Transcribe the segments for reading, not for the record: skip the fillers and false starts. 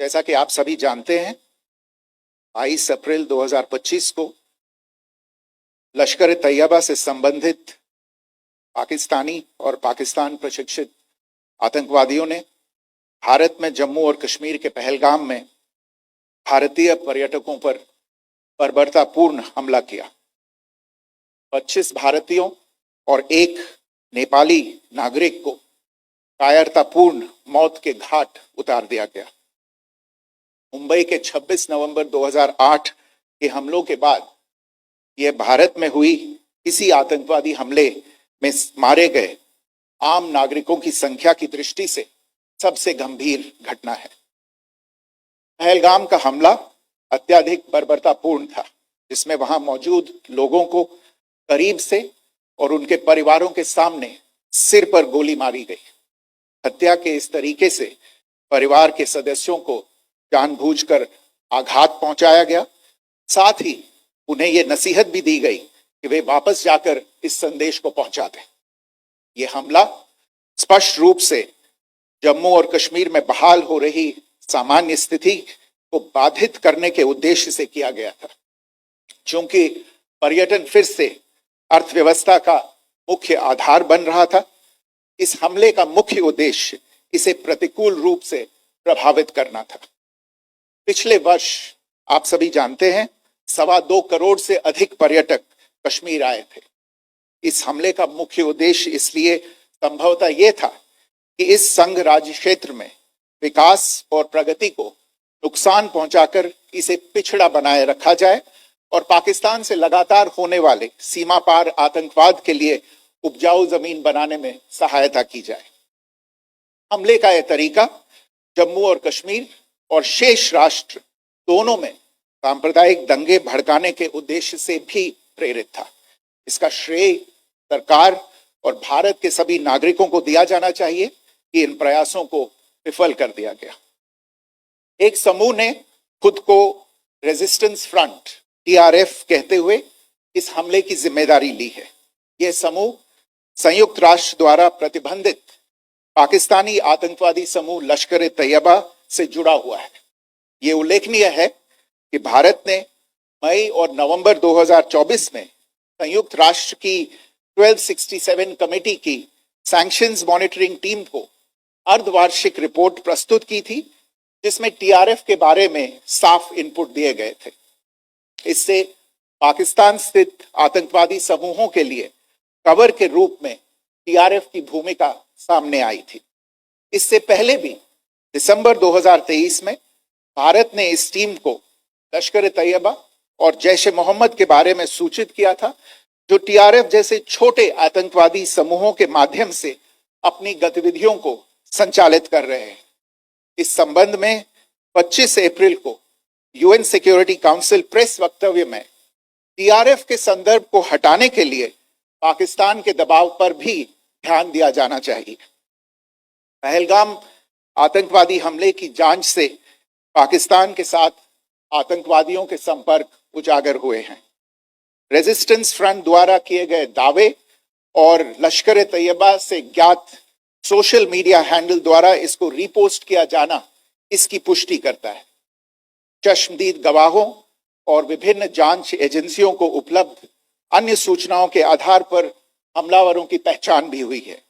जैसा कि आप सभी जानते हैं, 22 अप्रैल 2025 को लश्कर तैयबा से संबंधित पाकिस्तानी और पाकिस्तान प्रशिक्षित आतंकवादियों ने भारत में जम्मू और कश्मीर के पहलगाम में भारतीय पर्यटकों पर बर्बरतापूर्ण हमला किया। 25 भारतीयों और एक नेपाली नागरिक को कायरतापूर्ण मौत के घाट उतार दिया गया। मुंबई के 26 नवंबर 2008 के हमलों के बाद यह भारत में हुई किसी आतंकवादी हमले में मारे गए आम नागरिकों की संख्या की दृष्टि से सबसे गंभीर घटना है। पहलगाम का हमला अत्यधिक बर्बरतापूर्ण था, जिसमें वहां मौजूद लोगों को करीब से और उनके परिवारों के सामने सिर पर गोली मारी गई। हत्या के इस तरीके से परिवार के सदस्यों को जानबूझकर आघात पहुंचाया गया। साथ ही उन्हें यह नसीहत भी दी गई कि वे वापस जाकर इस संदेश को पहुंचा दें। यह हमला स्पष्ट रूप से जम्मू और कश्मीर में बहाल हो रही सामान्य स्थिति को बाधित करने के उद्देश्य से किया गया था। चूंकि पर्यटन फिर से अर्थव्यवस्था का मुख्य आधार बन रहा था, इस हमले का मुख्य उद्देश्य इसे प्रतिकूल रूप से प्रभावित करना था। पिछले वर्ष आप सभी जानते हैं 2.25 करोड़ से अधिक पर्यटक कश्मीर आए थे। इस हमले का मुख्य उद्देश्य इसलिए संभवतः यह था कि इस संघ राज्य क्षेत्र में विकास और प्रगति को नुकसान पहुंचाकर इसे पिछड़ा बनाए रखा जाए और पाकिस्तान से लगातार होने वाले सीमा पार आतंकवाद के लिए उपजाऊ जमीन बनाने में सहायता की जाए। हमले का यह तरीका जम्मू और कश्मीर और शेष राष्ट्र दोनों में सांप्रदायिक दंगे भड़काने के उद्देश्य से भी प्रेरित था। इसका श्रेय सरकार और भारत के सभी नागरिकों को दिया जाना चाहिए कि इन प्रयासों को विफल कर दिया गया। एक समूह ने खुद को रेजिस्टेंस फ्रंट टीआरएफ कहते हुए इस हमले की जिम्मेदारी ली है। यह समूह संयुक्त राष्ट्र द्वारा प्रतिबंधित पाकिस्तानी आतंकवादी समूह लश्कर तैयबा से जुड़ा हुआ है। यह उल्लेखनीय है कि भारत ने मई और नवंबर 2024 में संयुक्त राष्ट्र की 1267 कमेटी की सैंक्शंस मॉनिटरिंग टीम को अर्धवार्षिक रिपोर्ट प्रस्तुत की थी, जिसमें टीआरएफ के बारे में साफ इनपुट दिए गए थे। इससे पाकिस्तान स्थित आतंकवादी समूहों के लिए कवर के रूप में टीआरएफ की भूमिका सामने आई थी। इससे पहले भी दिसंबर 2023 में भारत ने इस टीम को लश्कर तैयबा और जैश ए मोहम्मद के बारे में सूचित किया था, जो टीआरएफ जैसे छोटे आतंकवादी समूहों के माध्यम से अपनी गतिविधियों को संचालित कर रहे हैं। इस संबंध में 25 अप्रैल को यूएन सिक्योरिटी काउंसिल प्रेस वक्तव्य में टीआरएफ के संदर्भ को हटाने के लिए पाकिस्तान के दबाव पर भी ध्यान दिया जाना चाहिए। पहलगाम आतंकवादी हमले की जांच से पाकिस्तान के साथ आतंकवादियों के संपर्क उजागर हुए हैं। रेजिस्टेंस फ्रंट द्वारा किए गए दावे और लश्कर तैयबा से ज्ञात सोशल मीडिया हैंडल द्वारा इसको रीपोस्ट किया जाना इसकी पुष्टि करता है। चश्मदीद गवाहों और विभिन्न जांच एजेंसियों को उपलब्ध अन्य सूचनाओं के आधार पर हमलावरों की पहचान भी हुई है।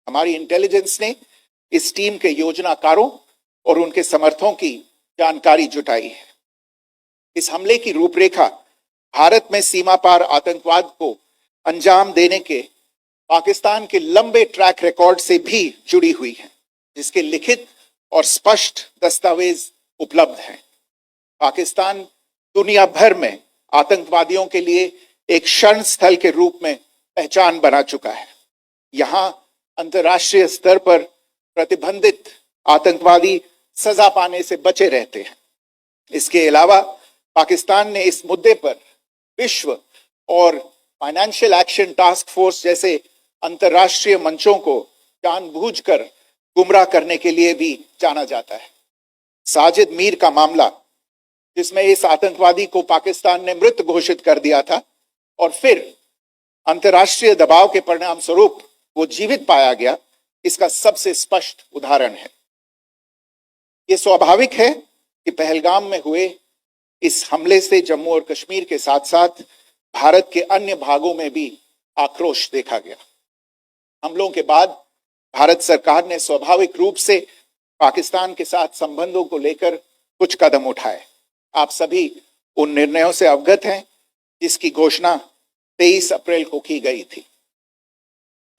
हमारी इंटेलिजेंस ने इस टीम के योजनाकारों और उनके समर्थकों की जानकारी जुटाई है। इस हमले की रूपरेखा भारत में सीमा पार आतंकवाद को अंजाम देने के पाकिस्तान के लंबे ट्रैक रिकॉर्ड से भी जुड़ी हुई है, जिसके लिखित और स्पष्ट दस्तावेज उपलब्ध हैं। पाकिस्तान दुनिया भर में आतंकवादियों के लिए एक शरण स्थल के रूप में पहचान बना चुका है। यहाँ अंतर्राष्ट्रीय स्तर पर प्रतिबंधित आतंकवादी सजा पाने से बचे रहते हैं। इसके अलावा पाकिस्तान ने इस मुद्दे पर विश्व और फाइनेंशियल एक्शन टास्क फोर्स जैसे अंतर्राष्ट्रीय मंचों को जानबूझकर गुमराह करने के लिए भी जाना जाता है। साजिद मीर का मामला, जिसमें इस आतंकवादी को पाकिस्तान ने मृत घोषित कर दिया था और फिर अंतर्राष्ट्रीय दबाव के परिणाम स्वरूप वो जीवित पाया गया, इसका सबसे स्पष्ट उदाहरण है। ये स्वाभाविक है कि पहलगाम में हुए इस हमले से जम्मू और कश्मीर के साथ साथ भारत के अन्य भागों में भी आक्रोश देखा गया। हमलों के बाद भारत सरकार ने स्वाभाविक रूप से पाकिस्तान के साथ संबंधों को लेकर कुछ कदम उठाए। आप सभी उन निर्णयों से अवगत हैं जिसकी घोषणा 23 अप्रैल को की गई थी।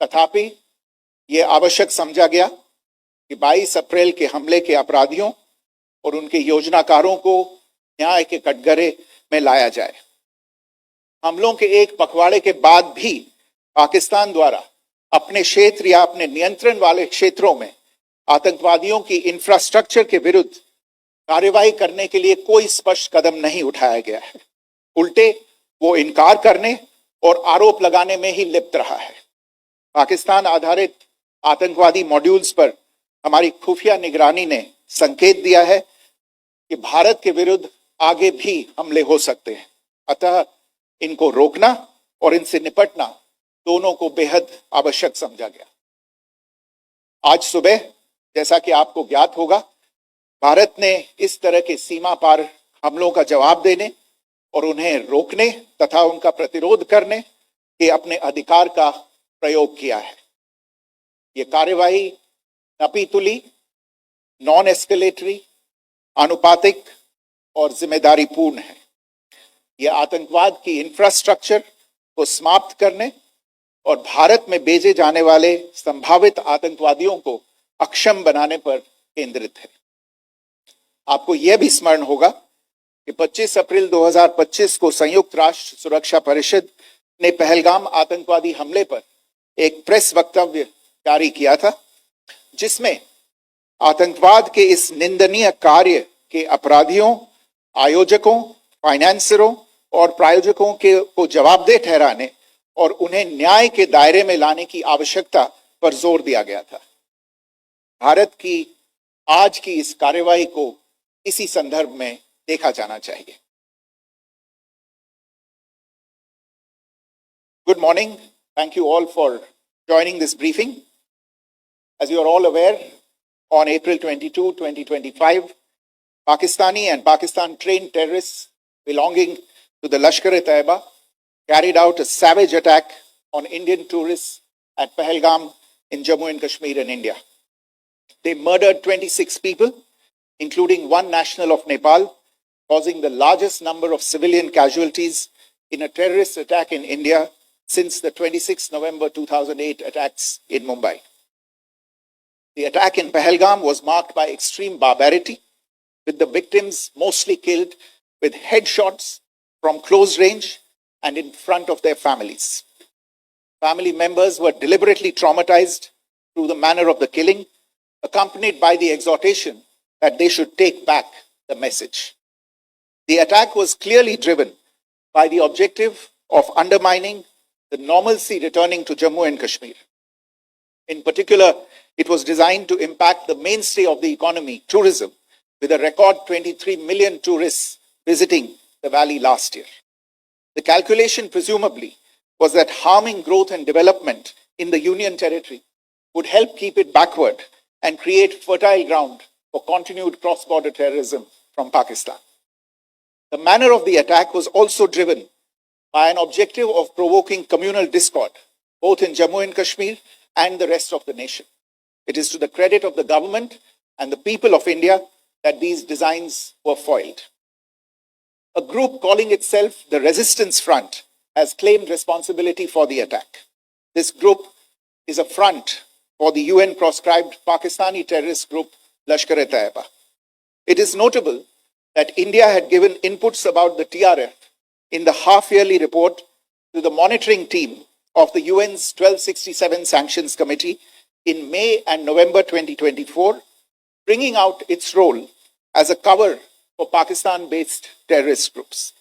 तथापि यह आवश्यक समझा गया कि 22 अप्रैल के हमले के अपराधियों और उनके योजनाकारों को न्याय के कटघरे में लाया जाए। हमलों के एक पखवाड़े के बाद भी पाकिस्तान द्वारा अपने क्षेत्र या अपने नियंत्रण वाले क्षेत्रों में आतंकवादियों की इंफ्रास्ट्रक्चर के विरुद्ध कार्रवाई करने के लिए कोई स्पष्ट कदम नहीं उठाया गया है। उल्टे वो इनकार करने और आरोप लगाने में ही लिप्त रहा है। पाकिस्तान आधारित आतंकवादी मॉड्यूल्स पर हमारी खुफिया निगरानी ने संकेत दिया है कि भारत के विरुद्ध आगे भी हमले हो सकते हैं। अतः इनको रोकना और इनसे निपटना दोनों को बेहद आवश्यक समझा गया। आज सुबह, जैसा कि आपको ज्ञात होगा, भारत ने इस तरह के सीमा पार हमलों का जवाब देने और उन्हें रोकने तथा उनका प्रतिरोध करने के अपने अधिकार का प्रयोग किया है। ये कार्यवाही नपीतुली, नॉन एस्केलेटरी, आनुपातिक और जिम्मेदारीपूर्ण है। यह आतंकवाद की इंफ्रास्ट्रक्चर को समाप्त करने और भारत में भेजे जाने वाले संभावित आतंकवादियों को अक्षम बनाने पर केंद्रित है। आपको यह भी स्मरण होगा कि 25 अप्रैल 2025 को संयुक्त राष्ट्र सुरक्षा परिषद ने पहलगाम आतंकवादी हमले पर एक प्रेस वक्तव्य जारी किया था, जिसमें आतंकवाद के इस निंदनीय कार्य के अपराधियों, आयोजकों, फाइनेंसरों और प्रायोजकों को जवाबदेह ठहराने और उन्हें न्याय के दायरे में लाने की आवश्यकता पर जोर दिया गया था। भारत की आज की इस कार्यवाही को इसी संदर्भ में देखा जाना चाहिए। Good morning. Thank you all for joining this briefing. As you are all aware, on April 22, 2025, Pakistani and Pakistan-trained terrorists belonging to the Lashkar-e-Taiba carried out a savage attack on Indian tourists at Pahalgam in Jammu and Kashmir in India. They murdered 26 people, including one national of Nepal, causing the largest number of civilian casualties in a terrorist attack in India since the 26 November 2008 attacks in Mumbai. The attack in Pahalgam was marked by extreme barbarity, with the victims mostly killed with headshots from close range and in front of their families. Family members were deliberately traumatized through the manner of the killing, accompanied by the exhortation that they should take back the message. The attack was clearly driven by the objective of undermining the normalcy returning to Jammu and Kashmir. In particular, it was designed to impact the mainstay of the economy, tourism, with a record 23 million tourists visiting the valley last year. The calculation, presumably, was that harming growth and development in the Union territory would help keep it backward and create fertile ground for continued cross-border terrorism from Pakistan. The manner of the attack was also driven by an objective of provoking communal discord, both in Jammu and Kashmir and the rest of the nation. It is to the credit of the government and the people of India that these designs were foiled. A group calling itself the Resistance Front has claimed responsibility for the attack. This group is a front for the UN-proscribed Pakistani terrorist group Lashkar-e-Taiba. It is notable that India had given inputs about the TRF in the half-yearly report to the monitoring team of the UN's 1267 Sanctions Committee in May and November 2024, bringing out its role as a cover for Pakistan-based terrorist groups.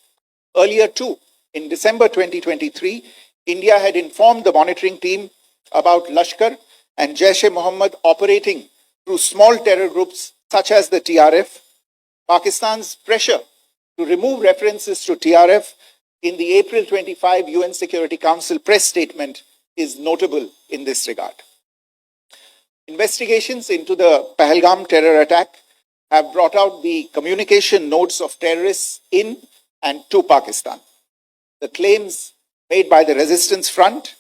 Earlier too, in December 2023, India had informed the monitoring team about Lashkar and Jaish-e-Mohammed operating through small terror groups such as the TRF. Pakistan's pressure to remove references to TRF in the April 25 UN Security Council press statement is notable in this regard. Investigations into the Pahalgam terror attack have brought out the communication notes of terrorists in and to Pakistan, the claims made by the resistance front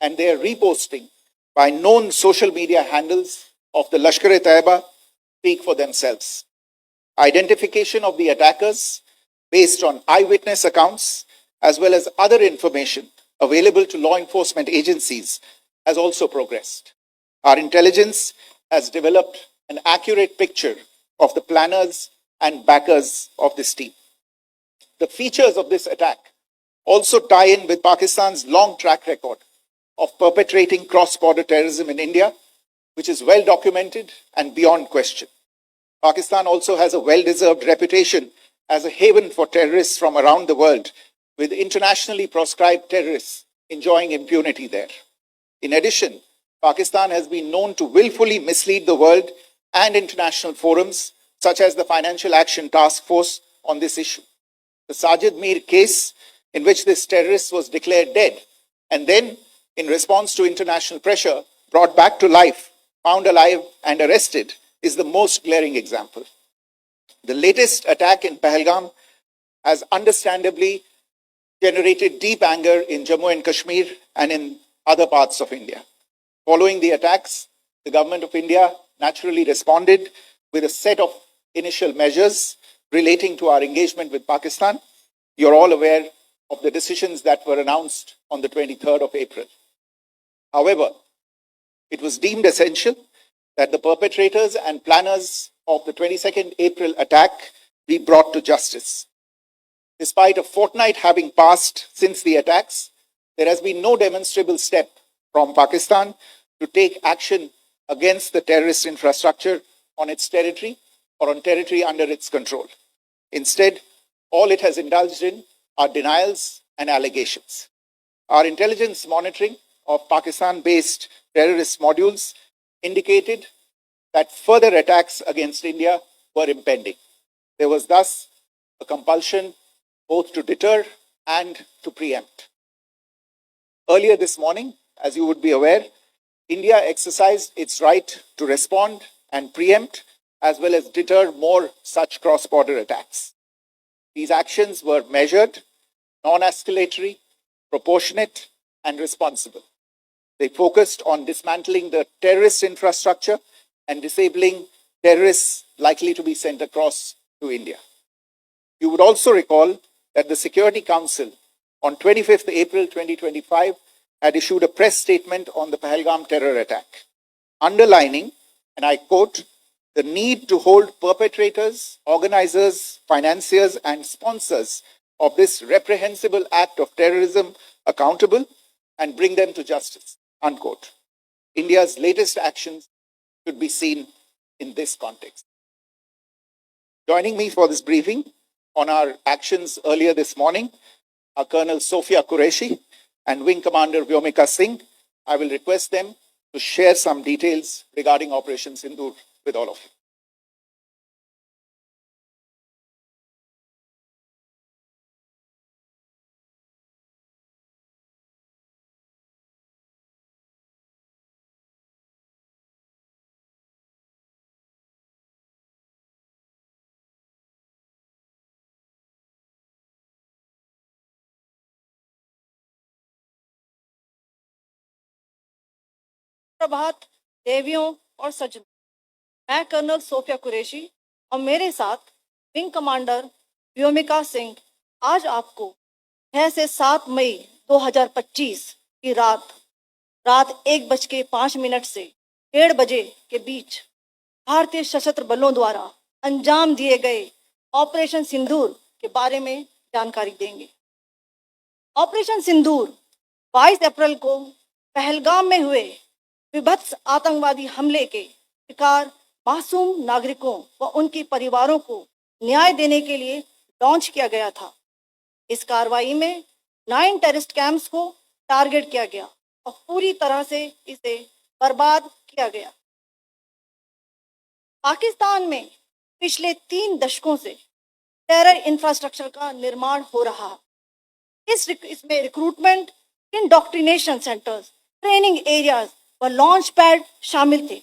and their reposting by known social media handles of the Lashkar-e-Taiba speak for themselves. Identification of the attackers based on eyewitness accounts as well as other information available to law enforcement agencies has also progressed. Our intelligence has developed an accurate picture of the planners and backers of this team. The features of this attack also tie in with Pakistan's long track record of perpetrating cross-border terrorism in India, which is well documented and beyond question. Pakistan also has a well-deserved reputation as a haven for terrorists from around the world, with internationally proscribed terrorists enjoying impunity there. In addition, Pakistan has been known to willfully mislead the world and international forums, such as the Financial Action Task Force, on this issue. The Sajid Mir case, in which this terrorist was declared dead and then, in response to international pressure, brought back to life, found alive and arrested, is the most glaring example. The latest attack in Pahalgam has understandably generated deep anger in Jammu and Kashmir and in other parts of India. Following the attacks, the government of India naturally responded with a set of initial measures relating to our engagement with Pakistan. You're all aware of the decisions that were announced on the 23rd of April. However, it was deemed essential that the perpetrators and planners of the 22nd April attack be brought to justice. Despite a fortnight having passed since the attacks, there has been no demonstrable step from Pakistan to take action against the terrorist infrastructure on its territory or on territory under its control. Instead, all it has indulged in are denials and allegations. Our intelligence monitoring of Pakistan-based terrorist modules indicated that further attacks against India were impending. There was thus a compulsion both to deter and to preempt. Earlier this morning, as you would be aware, India exercised its right to respond and preempt as well as deter more such cross-border attacks. These actions were measured, non-escalatory, proportionate, and responsible. They focused on dismantling the terrorist infrastructure and disabling terrorists likely to be sent across to India. You would also recall that the Security Council on 25th April 2025 had issued a press statement on the Pahalgam terror attack, underlining, and I quote, the need to hold perpetrators, organizers, financiers, and sponsors of this reprehensible act of terrorism accountable and bring them to justice, unquote. India's latest actions should be seen in this context. Joining me for this briefing on our actions earlier this morning are Colonel Sophia Qureshi and Wing Commander Vyomika Singh. I will request them to share some details regarding Operation Sindoor with all of you. प्रभात देवियों और सज्जनों, मैं colonel Sophia Qureshi और मेरे साथ wing commander Vyomika Singh आज आपको 6 से 7 मई 2025 की रात 1:05 से 1:30 बजे के बीच भारतीय सशस्त्र बलों द्वारा अंजाम दिए गए ऑपरेशन सिंदूर के बारे में जानकारी देंगे। ऑपरेशन सिंदूर 22 अप्रैल को पहलगाम में हुए विभत्स आतंकवादी हमले के शिकार मासूम नागरिकों व उनके परिवारों को न्याय देने के लिए लॉन्च किया गया था। इस कार्रवाई में 9 टेररिस्ट कैंप्स को टारगेट किया गया और पूरी तरह से इसे बर्बाद किया गया। पाकिस्तान में पिछले 3 दशकों से टेरर इंफ्रास्ट्रक्चर का निर्माण हो रहा है। इसमें recruitment, indoctrination centres, training areas व लॉन्च पैड शामिल थे,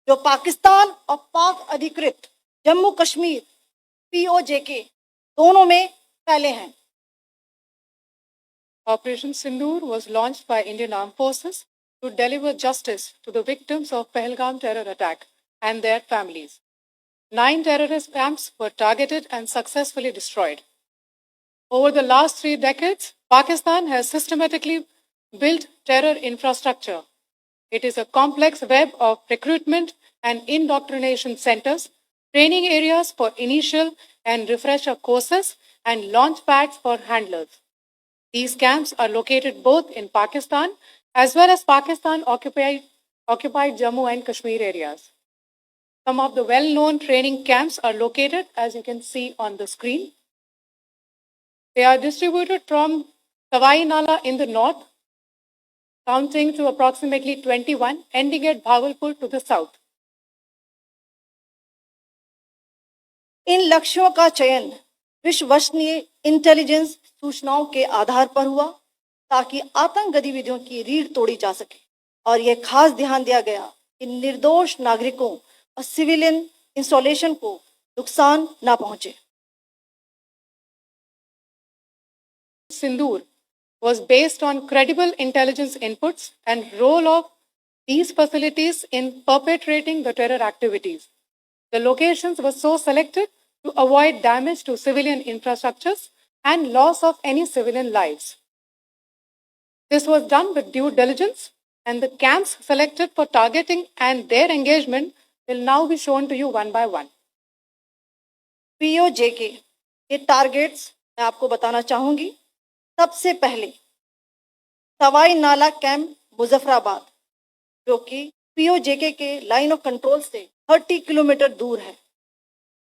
जो पाकिस्तान और पाक अधिकृत जम्मू कश्मीर, पीओजेके दोनों में फैले हैं। Operation Sindoor was launched by Indian Armed Forces to deliver justice to the victims of Pahalgam terror attack and their families. 9 terrorist camps were targeted and successfully destroyed. Over the last 3 decades, Pakistan has systematically built terror infrastructure. It is a complex web of recruitment and indoctrination centers, training areas for initial and refresher courses, and launch pads for handlers. These camps are located both in Pakistan as well as Pakistan occupied Jammu and Kashmir areas. Some of the well-known training camps are located, as you can see on the screen. They are distributed from Sawai Nala in the north, counting to approximately 21, ending at Bhagalpur to the south. इन लक्ष्यों का चयन विश्वसनीय intelligence सूचनाओं के आधार पर हुआ ताकि आतंक गतिविधियों की रीढ़ तोड़ी जा सके और यह खास ध्यान दिया गया कि निर्दोष नागरिकों और सिविलियन इंस्टॉलेशन को नुकसान न पहुंचे। Sindoor was based on credible intelligence inputs and role of these facilities in perpetrating the terror activities. The locations were so selected to avoid damage to civilian infrastructures and loss of any civilian lives. This was done with due diligence, and the camps selected for targeting and their engagement will now be shown to you one by one. PoJK के targets मैं आपको बताना चाहूंगी। सबसे पहले सवाई नाला camp Muzaffarabad, जो कि पीओजेके के लाइन ऑफ कंट्रोल से 30 किलोमीटर दूर है।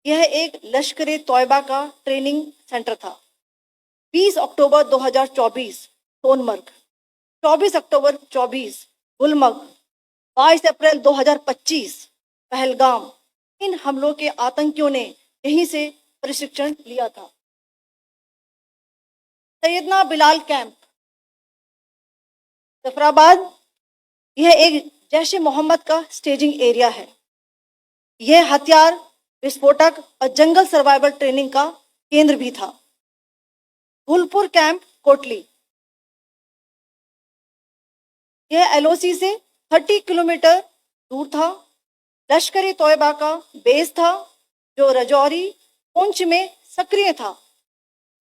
यह एक लश्कर तोयबा का ट्रेनिंग सेंटर था। 20 अक्टूबर 2024 सोनमर्ग, 24 अक्टूबर 24 गुलमर्ग, 22 अप्रैल 2025 पहलगाम, इन हमलों के आतंकियों ने यहीं से प्रशिक्षण लिया था। सैयदना बिलाल कैंप जफराबाद, यह एक जैश ए मोहम्मद का स्टेजिंग एरिया है। यह हथियार, विस्फोटक और जंगल सर्वाइवल ट्रेनिंग का केंद्र भी था। गुलपुर कैंप कोटली, यह एलओसी से 30 किलोमीटर दूर था। लश्कर तोयबा का बेस था जो रजौरी पुंछ में सक्रिय था।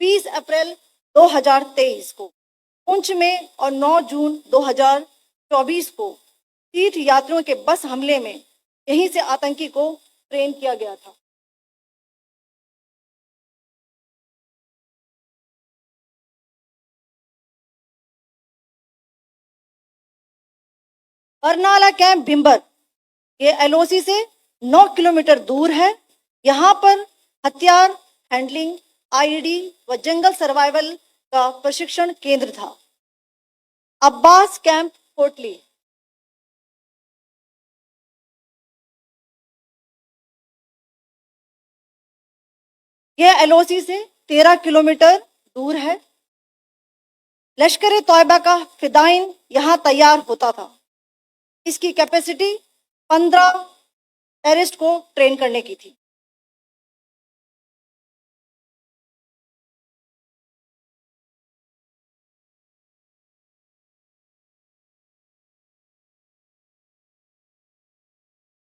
20 अप्रैल 2023 को पुंछ में और 9 जून 2024 को तीर्थ यात्रियों के बस हमले में यहीं से आतंकी को ट्रेन किया गया था। बरनाला कैंप भिंबर, ये एलओसी से 9 किलोमीटर दूर है। यहाँ पर हथियार, हैंडलिंग, आईडी व जंगल सर्वाइवल का प्रशिक्षण केंद्र था। अब्बास कैंप कोटली, यह एलओसी से 13 किलोमीटर दूर है। लश्कर तोयबा का फिदाइन यहाँ तैयार होता था। इसकी कैपेसिटी 15 टेररिस्ट को ट्रेन करने की थी।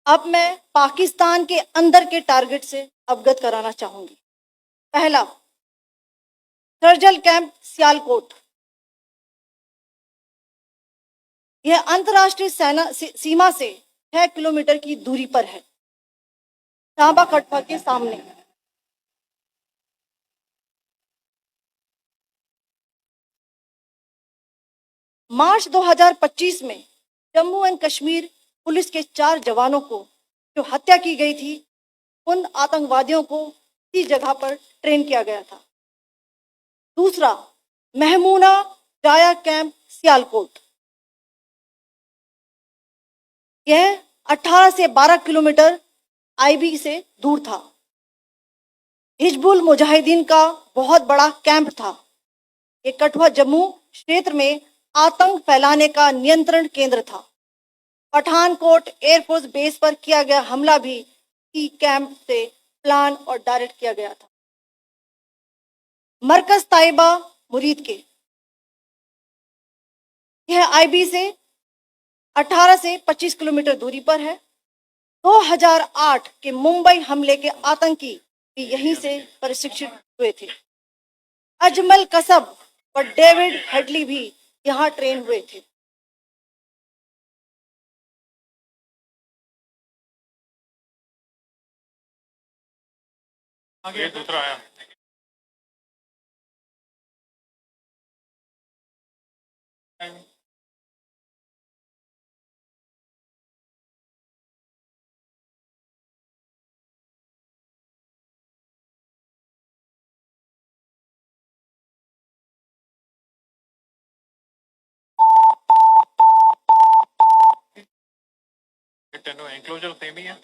अब मैं पाकिस्तान के अंदर के टारगेट से अवगत कराना चाहूंगी। पहला, सर्जल कैंप सियालकोट, यह अंतर्राष्ट्रीय सीमा से 6 किलोमीटर की दूरी पर है, सांबा कटवा के सामने। मार्च 2025 में जम्मू एंड कश्मीर पुलिस के 4 जवानों को जो हत्या की गई थी, उन आतंकवादियों को इसी जगह पर ट्रेन किया गया था। दूसरा, महमूना जाया कैंप सियालकोट, यह 18 से 12 किलोमीटर आईबी से दूर था। हिजबुल मुजाहिदीन का बहुत बड़ा कैंप था। ये कठुआ जम्मू क्षेत्र में आतंक फैलाने का नियंत्रण केंद्र था। पठानकोट एयरफोर्स बेस पर किया गया हमला भी इसी कैंप से प्लान और डायरेक्ट किया गया था। मरकज ताइबा मुरीद के, यह आईबी से 18 से 25 किलोमीटर दूरी पर है। 2008 के मुंबई हमले के आतंकी भी यहीं से प्रशिक्षित हुए थे। अजमल कसब और डेविड हेडली भी यहाँ ट्रेन हुए थे। आगे दूसरा आया। Enclosure same ही है.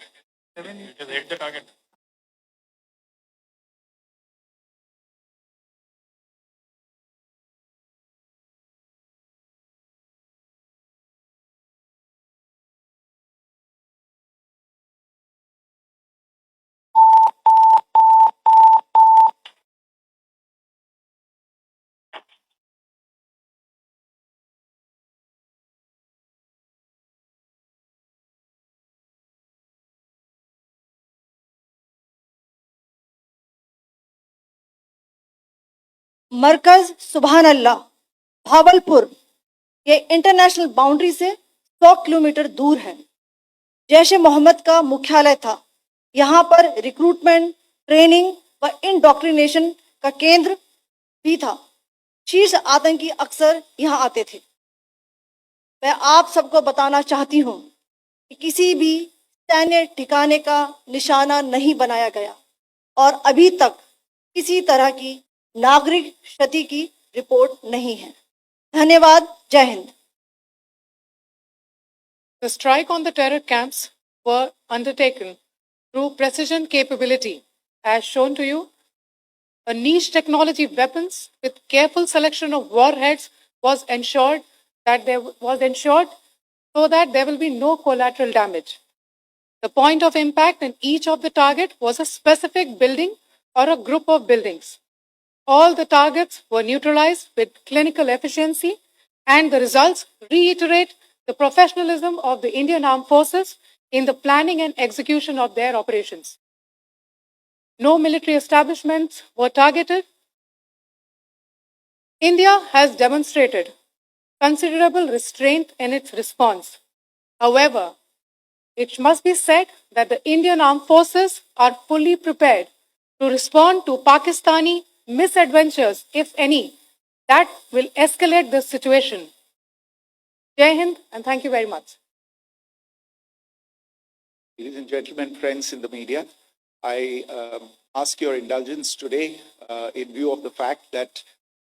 Just hit the target. मरकज सुभान अल्लाह भावलपुर, ये इंटरनेशनल बाउंड्री से 100 किलोमीटर दूर है। जैश ए मोहम्मद का मुख्यालय था। यहाँ पर रिक्रूटमेंट, ट्रेनिंग व इंडोक्ट्रिनेशन का केंद्र भी था। शीर्ष आतंकी अक्सर यहाँ आते थे। मैं आप सबको बताना चाहती हूँ कि किसी भी सैन्य ठिकाने का निशाना नहीं बनाया गया और अभी तक किसी तरह की नागरिक क्षति की रिपोर्ट नहीं है। धन्यवाद। जय Hind. The strike on the terror camps were undertaken through precision capability, as shown to you. A niche technology weapons with careful selection of warheads was ensured so that there will be no collateral damage. The point of impact in each of the target was a specific building or a group of buildings. All the targets were neutralized with clinical efficiency, and the results reiterate the professionalism of the Indian Armed Forces in the planning and execution of their operations. No military establishments were targeted. India has demonstrated considerable restraint in its response. However, it must be said that the Indian Armed Forces are fully prepared to respond to Pakistani misadventures, if any, that will escalate the situation. Jai Hind, and thank you very much. Ladies and gentlemen, friends in the media, I ask your indulgence today in view of the fact that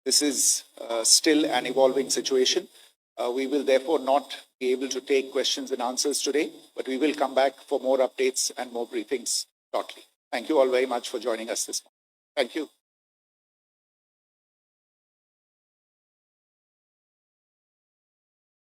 this is still an evolving situation. We will therefore not be able to take questions and answers today, but we will come back for more updates and more briefings shortly. Thank you all very much for joining us this morning. Thank you.